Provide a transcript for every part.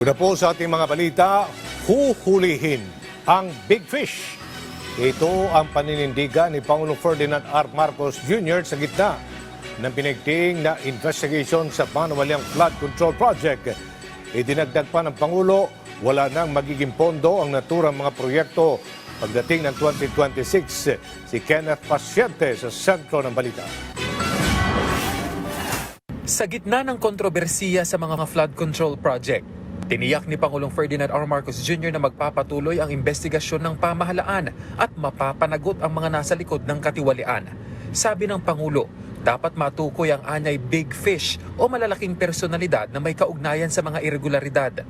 Una po sa ating mga balita, huhulihin ang Big Fish. Ito ang paninindigan ni Pangulong Ferdinand R. Marcos Jr. sa gitna ng pinigting na investigation sa Manuwalyang Flood Control Project. Idinagdag pa ng Pangulo, wala nang magiging pondo ang naturang mga proyekto pagdating ng 2026. Si Kenneth Paciente sa sentro ng balita. Sa gitna ng kontrobersiya sa mga flood control project, tiniyak ni Pangulong Ferdinand R. Marcos Jr. na magpapatuloy ang investigasyon ng pamahalaan at mapapanagot ang mga nasa likod ng katiwalian. Sabi ng Pangulo, dapat matukoy ang anyay big fish o malalaking personalidad na may kaugnayan sa mga irregularidad.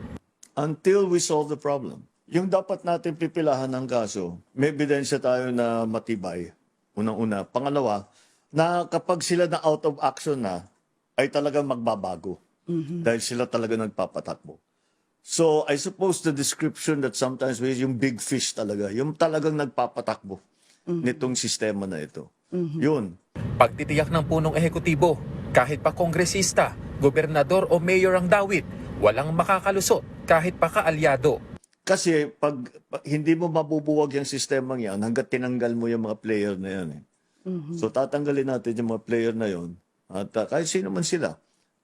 Until we solve the problem. Yung dapat natin pipilahan ng kaso, may ebidensya tayo na matibay, unang-una. Pangalawa, na kapag sila na out of action na, ay talagang magbabago. Dahil sila talaga nagpapatakbo. So, I suppose the description that sometimes we use, yung big fish talaga, yung talagang nagpapatakbo nitong sistema na ito. Yun. Pagtitiyak ng punong ehekutibo, kahit pa kongresista, gobernador o mayor ang dawit, walang makakalusot kahit pa kaalyado. Kasi pag hindi mo mabubuwag yung sistemang yan, hanggat tinanggal mo yung mga player na yan. So, tatanggalin natin yung mga player na yon at kahit sino man sila,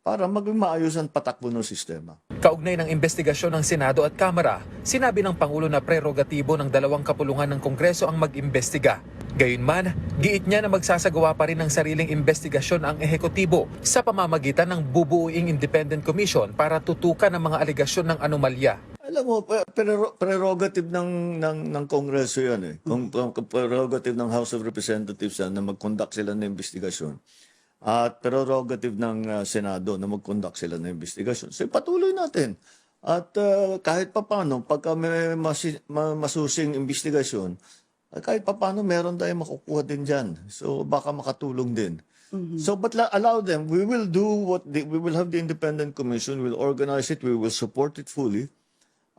para maging maayos ang patakbo ng sistema. Kaugnay ng investigasyon ng Senado at Kamara, sinabi ng Pangulo na prerogatibo ng dalawang kapulungan ng Kongreso ang mag-imbestiga. Gayunman, giit niya na magsasagawa pa rin ng sariling investigasyon ang ehekutibo sa pamamagitan ng bubuuing Independent Commission para tutukan ang mga alegasyon ng anomalya. Alam mo, prerogative ng Kongreso yan eh. Prerogative ng House of Representatives yan na mag-conduct sila ng investigasyon. At prerogative ng Senado na mag-conduct sila ng investigasyon. So patuloy natin. At kahit papano, pagka may masusing investigasyon, kahit papano meron tayong makukuha din dyan. So baka makatulong din. So but allow them. We will do we will have the Independent Commission. We'll organize it. We will support it fully.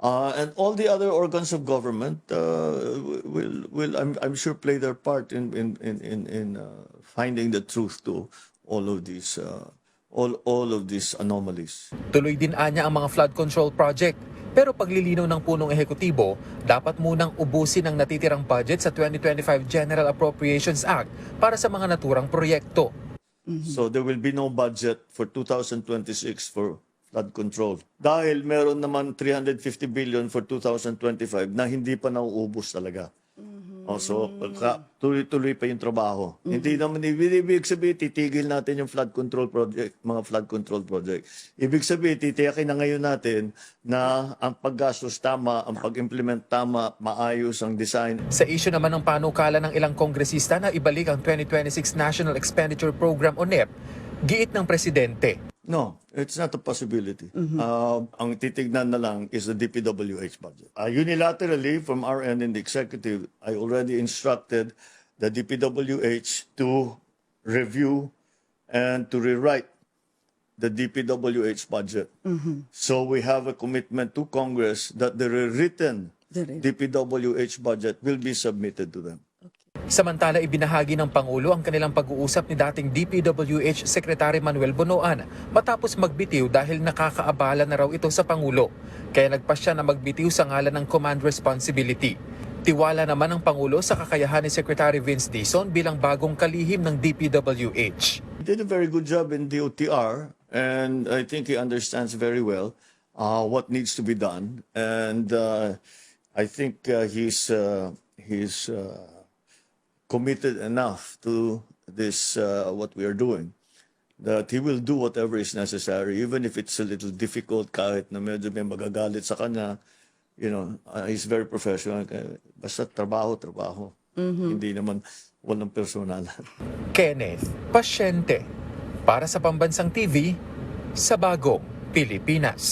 And all the other organs of government will I'm sure play their part in finding the truth to all of these anomalies. Tuloy din anya ang mga flood control project. Pero paglilinaw ng punong ehekutibo, dapat munang ubusin ang natitirang budget sa 2025 General Appropriations Act para sa mga naturang proyekto. So there will be no budget for 2026 for flood control. Dahil meron naman 350 billion for 2025 na hindi pa nauubos talaga. So, tuloy-tuloy pa yung trabaho. Hindi naman ibig sabihin, titigil natin yung flood control project, mga flood control project. Ibig sabihin, titiyakin na ngayon natin na ang paggastos tama, ang pag-implement tama, maayos ang design. Sa issue naman ng panukala ng ilang kongresista na ibalik ang 2026 National Expenditure Program o NEP, giit ng presidente. No, it's not a possibility. Ang titignan na lang is the DPWH budget. Unilaterally, from our end in the executive, I already instructed the DPWH to review and to rewrite the DPWH budget. So we have a commitment to Congress that the rewritten DPWH budget will be submitted to them. Samantala, ibinahagi ng Pangulo ang kanilang pag-uusap ni dating DPWH Secretary Manuel Bonoan matapos magbitiw dahil nakakaabala na raw ito sa Pangulo. Kaya nagpasya na magbitiw sa ngalan ng command responsibility. Tiwala naman ng Pangulo sa kakayahan ni Secretary Vince Dizon bilang bagong kalihim ng DPWH. He did a very good job in DOTR and I think he understands very well what needs to be done. And I think he's committed enough to this, what we are doing, that he will do whatever is necessary, even if it's a little difficult, kahit na medyo may magagalit sa kanya. You know, he's very professional. Basta trabaho. Hindi naman walang personalan. Kenneth Paciente, para sa Pambansang TV, sa Bagong Pilipinas.